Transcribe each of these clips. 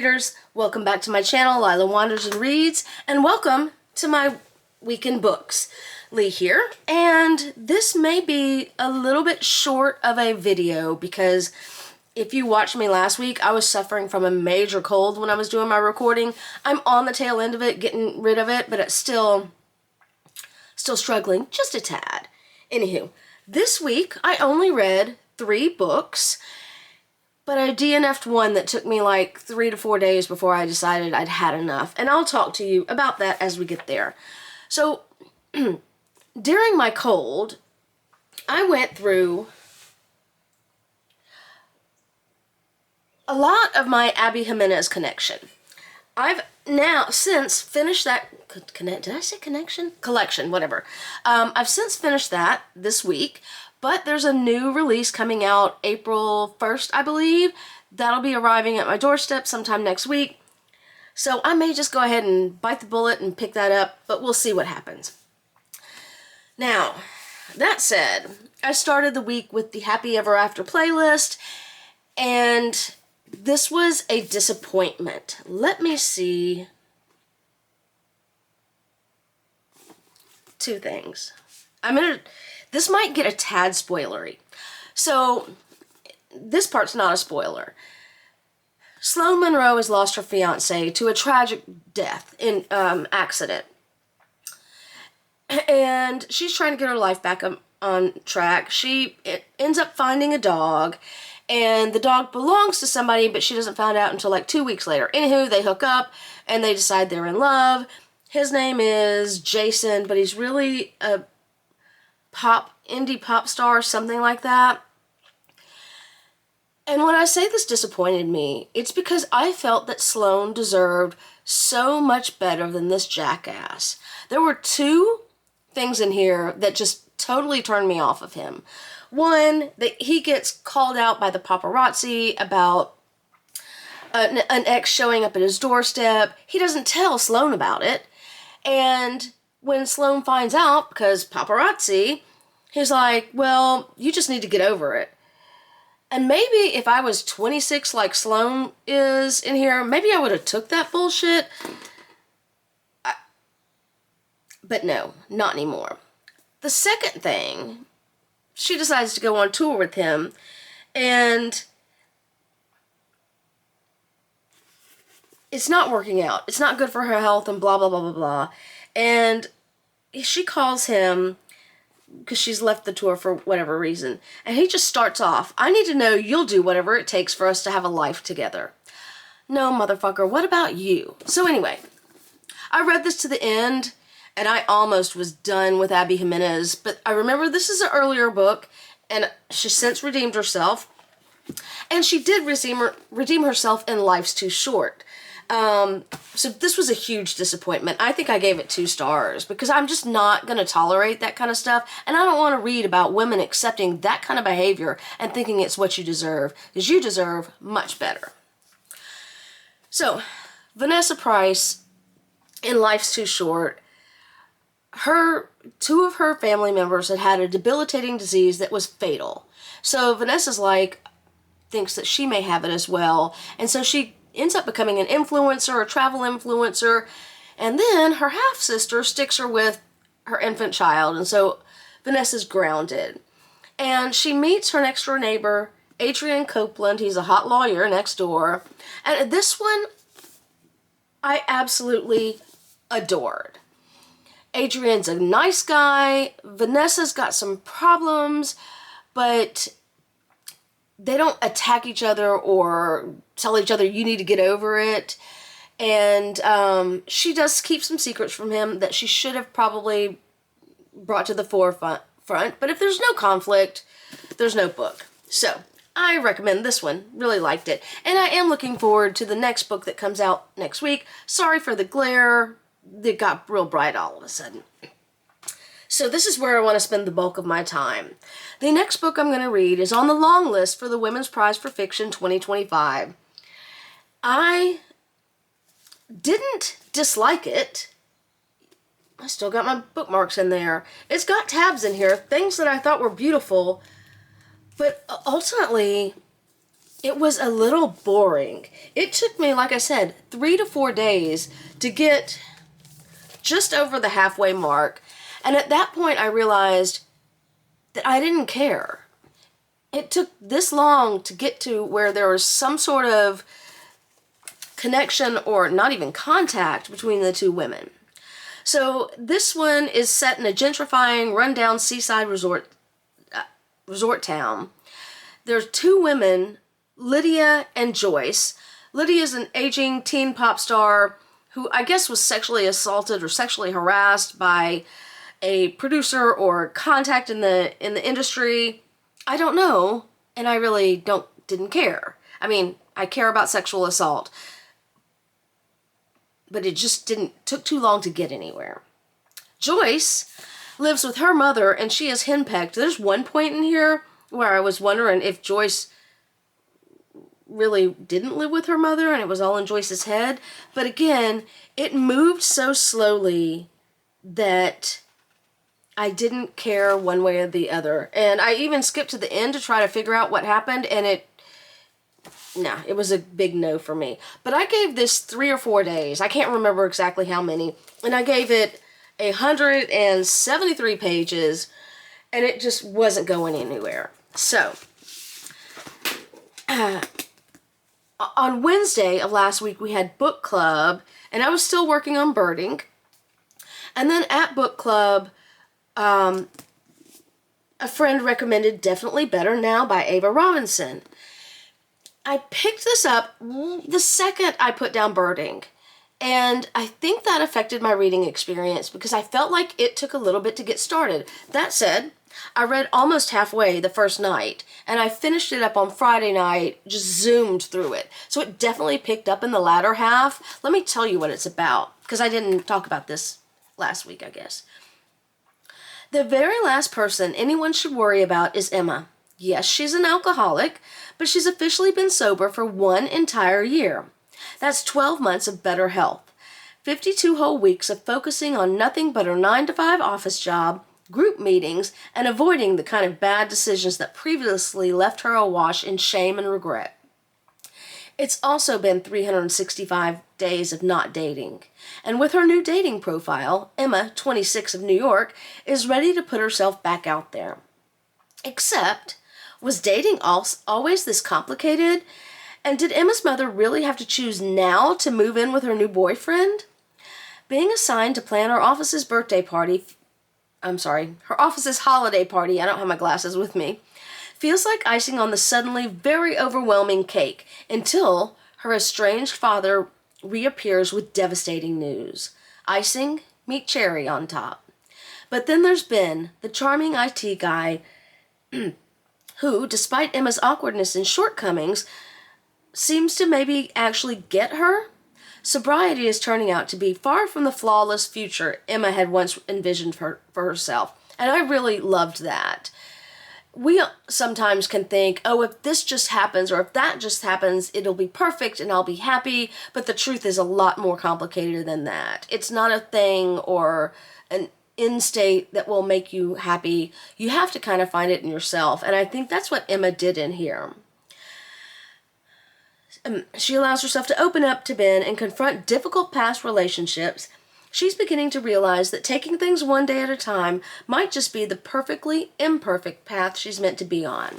Readers, welcome back to my channel, Lila Wanders and Reads, and welcome to my weekend books. Lee here, and this may be a little bit short of a video because if you watched me last week, I was suffering from a major cold when I was doing my recording. I'm on the tail end of it, getting rid of it, but it's still struggling just a tad. Anywho, this week I only read 3 books. But I DNF'd one that took me like 3 to 4 days before I decided I'd had enough. And I'll talk to you about that as we get there. So, during my cold, I went through a lot of my Abby Jimenez connection. I've now since finished that, did I say connection? Collection, whatever. I've since finished that this week. But there's a new release coming out April 1st, I believe. That'll be arriving at my doorstep sometime next week. So I may just go ahead and bite the bullet and pick that up, but we'll see what happens. Now, that said, I started the week with the Happy Ever After playlist, and this was a disappointment. Let me see. 2 things. This might get a tad spoilery. So, this part's not a spoiler. Sloane Monroe has lost her fiancé to a tragic death in accident. And she's trying to get her life back on track. She ends up finding a dog, and the dog belongs to somebody, but she doesn't find out until like 2 weeks later. Anywho, they hook up, and they decide they're in love. His name is Jason, but he's really a indie pop star, something like that. And when I say this disappointed me, it's because I felt that Sloane deserved so much better than this jackass. There were 2 things in here that just totally turned me off of him. One, that he gets called out by the paparazzi about an ex showing up at his doorstep. He doesn't tell Sloane about it. And when Sloane finds out, because paparazzi, he's like, well, you just need to get over it. And maybe if I was 26 like Sloane is in here, maybe I would have took that bullshit. But no, not anymore. The second thing, she decides to go on tour with him, and it's not working out. It's not good for her health and blah, blah, blah, blah, blah. And she calls him because she's left the tour for whatever reason. And he just starts off, I need to know you'll do whatever it takes for us to have a life together. No, motherfucker, what about you? So anyway, I read this to the end, and I almost was done with Abby Jimenez. But I remember this is an earlier book, and she's since redeemed herself. And she did redeem herself in Life's Too Short. So this was a huge disappointment. I think I gave it 2 stars because I'm just not going to tolerate that kind of stuff. And I don't want to read about women accepting that kind of behavior and thinking it's what you deserve, because you deserve much better. So, Vanessa Price in Life's Too Short, 2 of her family members had a debilitating disease that was fatal. So Vanessa's thinks that she may have it as well. And so she ends up becoming an influencer, a travel influencer, and then her half-sister sticks her with her infant child, and so Vanessa's grounded. And she meets her next-door neighbor, Adrian Copeland. He's a hot lawyer next door. And this one, I absolutely adored. Adrian's a nice guy. Vanessa's got some problems, but they don't attack each other or tell each other you need to get over it. And she does keep some secrets from him that she should have probably brought to the forefront. But if there's no conflict, there's no book. So I recommend this one. Really liked it. And I am looking forward to the next book that comes out next week. Sorry for the glare. It got real bright all of a sudden. So this is where I want to spend the bulk of my time. The next book I'm going to read is on the long list for the Women's Prize for Fiction 2025. I didn't dislike it. I still got my bookmarks in there. It's got tabs in here, things that I thought were beautiful, but ultimately, it was a little boring. It took me, like I said, 3 to 4 days to get just over the halfway mark. And at that point, I realized that I didn't care. It took this long to get to where there was some sort of connection or not even contact between the two women. So this one is set in a gentrifying, rundown seaside resort town. There's two women, Lydia and Joyce. Lydia is an aging teen pop star who I guess was sexually assaulted or sexually harassed by a producer or contact in the industry. I don't know, and I really didn't care. I mean, I care about sexual assault, but it just took too long to get anywhere. Joyce lives with her mother, and she is henpecked. There's one point in here where I was wondering if Joyce really didn't live with her mother and it was all in Joyce's head. But again, it moved so slowly that I didn't care one way or the other. And I even skipped to the end to try to figure out what happened, and it was a big no for me. But I gave this 3 or 4 days. I can't remember exactly how many. And I gave it 173 pages, and it just wasn't going anywhere. So, on Wednesday of last week, we had book club, and I was still working on birding. And then at book club, a friend recommended Definitely Better Now by Ava Robinson. I picked this up the second I put down birding, and I think that affected my reading experience because I felt like it took a little bit to get started. That said, I read almost halfway the first night, and I finished it up on Friday night, just zoomed through it. So it definitely picked up in the latter half. Let me tell you what it's about, because I didn't talk about this last week, I guess. The very last person anyone should worry about is Emma. Yes, she's an alcoholic, but she's officially been sober for 1 entire year. That's 12 months of better health, 52 whole weeks of focusing on nothing but her 9-to-5 office job, group meetings, and avoiding the kind of bad decisions that previously left her awash in shame and regret. It's also been 365 days of not dating. And with her new dating profile, Emma, 26 of New York, is ready to put herself back out there. Except, was dating always this complicated? And did Emma's mother really have to choose now to move in with her new boyfriend? Being assigned to plan her office's holiday party, I don't have my glasses with me, feels like icing on the suddenly very overwhelming cake until her estranged father reappears with devastating news. Icing, meet cherry on top. But then there's Ben, the charming IT guy, who, despite Emma's awkwardness and shortcomings, seems to maybe actually get her. Sobriety is turning out to be far from the flawless future Emma had once envisioned for herself. And I really loved that. We sometimes can think, oh, if this just happens or if that just happens, it'll be perfect and I'll be happy. But the truth is a lot more complicated than that. It's not a thing or an end state that will make you happy. You have to kind of find it in yourself. And I think that's what Emma did in here. She allows herself to open up to Ben and confront difficult past relationships. She's beginning to realize that taking things one day at a time might just be the perfectly imperfect path she's meant to be on.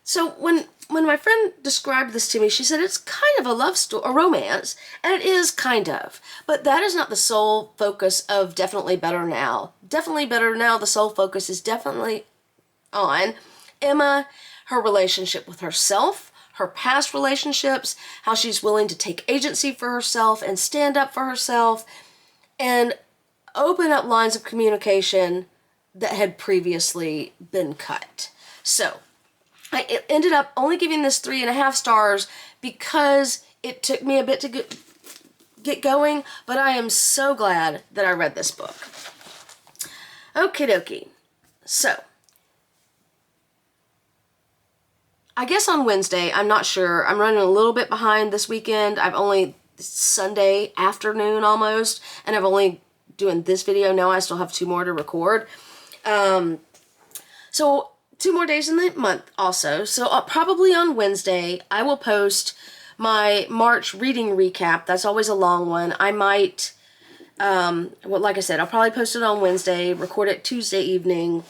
So when my friend described this to me, she said it's kind of a love story, a romance, and it is kind of. But that is not the sole focus of Definitely Better Now. Definitely Better Now, the sole focus is definitely on Emma, her relationship with herself, her past relationships, how she's willing to take agency for herself and stand up for herself, and open up lines of communication that had previously been cut. So, I ended up only giving this 3.5 stars because it took me a bit to get going, but I am so glad that I read this book. Okie dokie. So, I guess on Wednesday, I'm not sure. I'm running a little bit behind this weekend. Sunday afternoon almost, and I've only doing this video now. I still have 2 more to record. So 2 more days in the month also. So probably on Wednesday, I will post my March reading recap. That's always a long one. I might, well, like I said, I'll probably post it on Wednesday, record it Tuesday evening.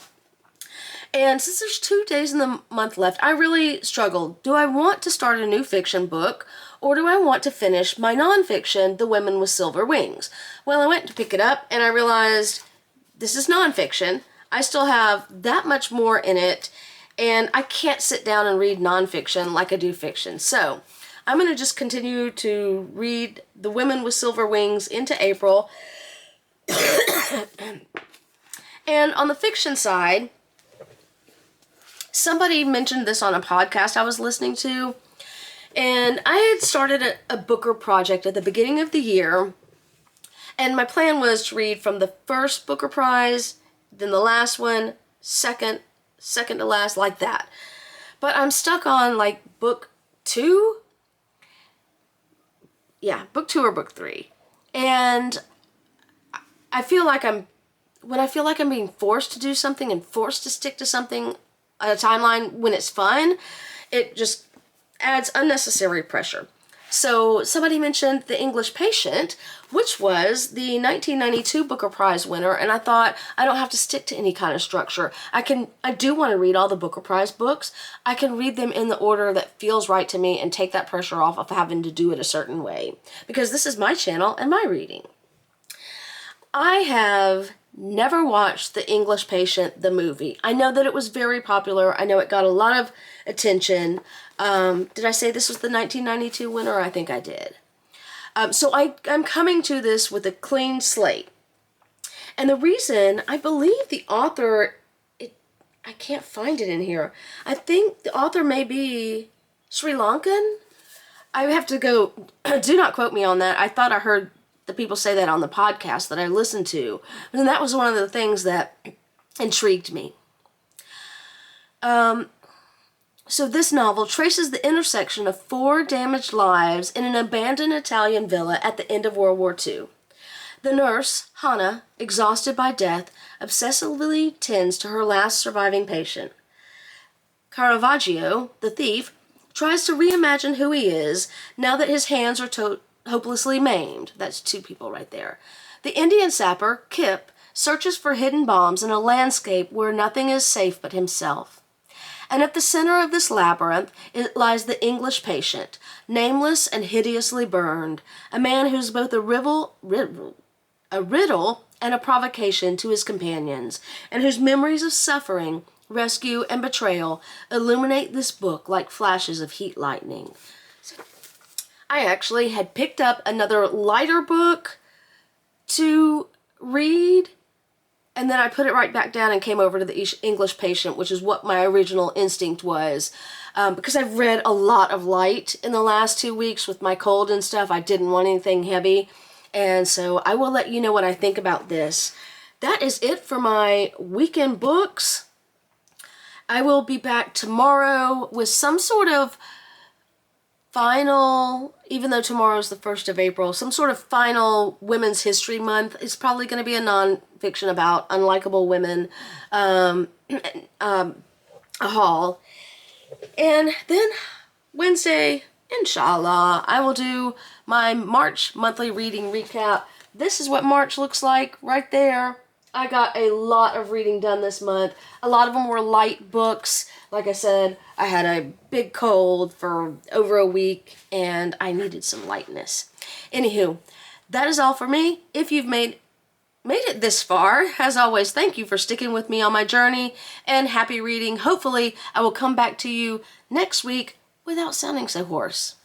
And since there's 2 days in the month left, I really struggled. Do I want to start a new fiction book, or do I want to finish my nonfiction, The Women with Silver Wings? Well, I went to pick it up, and I realized this is nonfiction. I still have that much more in it, and I can't sit down and read nonfiction like I do fiction. So I'm going to just continue to read The Women with Silver Wings into April. And on the fiction side, somebody mentioned this on a podcast I was listening to, and I had started a Booker project at the beginning of the year, and my plan was to read from the first Booker Prize, then the last one, second to last, like that. But I'm stuck on like book 2. Yeah, book 2 or book 3. And I feel like when I feel like I'm being forced to do something and forced to stick to something at a timeline when it's fun, it just adds unnecessary pressure. So somebody mentioned The English Patient, which was the 1992 Booker Prize winner, and I thought, I don't have to stick to any kind of structure. I do want to read all the Booker Prize books. I can read them in the order that feels right to me and take that pressure off of having to do it a certain way, because this is my channel and my reading. I have never watched The English Patient, the movie. I know that it was very popular. I know it got a lot of attention. Did I say this was the 1992 winner? I think I did. So I'm coming to this with a clean slate. And the reason, I believe the author, I can't find it in here. I think the author may be Sri Lankan. I have to go, do not quote me on that. I thought I heard the people say that on the podcast that I listened to. And that was one of the things that intrigued me. So this novel traces the intersection of 4 damaged lives in an abandoned Italian villa at the end of World War II. The nurse, Hannah, exhausted by death, obsessively tends to her last surviving patient. Caravaggio, the thief, tries to reimagine who he is now that his hands are hopelessly maimed. That's 2 people right there. The Indian sapper, Kip, searches for hidden bombs in a landscape where nothing is safe but himself. And at the center of this labyrinth lies the English patient, nameless and hideously burned, a man who's both a riddle and a provocation to his companions, and whose memories of suffering, rescue, and betrayal illuminate this book like flashes of heat lightning. I actually had picked up another lighter book to read, and then I put it right back down and came over to the English Patient, which is what my original instinct was. Because I've read a lot of light in the last 2 weeks with my cold and stuff, I didn't want anything heavy. And so I will let you know what I think about this. That is it for my weekend books. I will be back tomorrow with some sort of final, even though tomorrow is the 1st of April, some sort of final Women's History Month. It's probably going to be a non-fiction about unlikable women, a haul. And then Wednesday, inshallah, I will do my March monthly reading recap. This is what March looks like right there. I got a lot of reading done this month. A lot of them were light books. Like I said, I had a big cold for over a week and I needed some lightness. Anywho, that is all for me. If you've made it this far, as always, thank you for sticking with me on my journey and happy reading. Hopefully, I will come back to you next week without sounding so hoarse.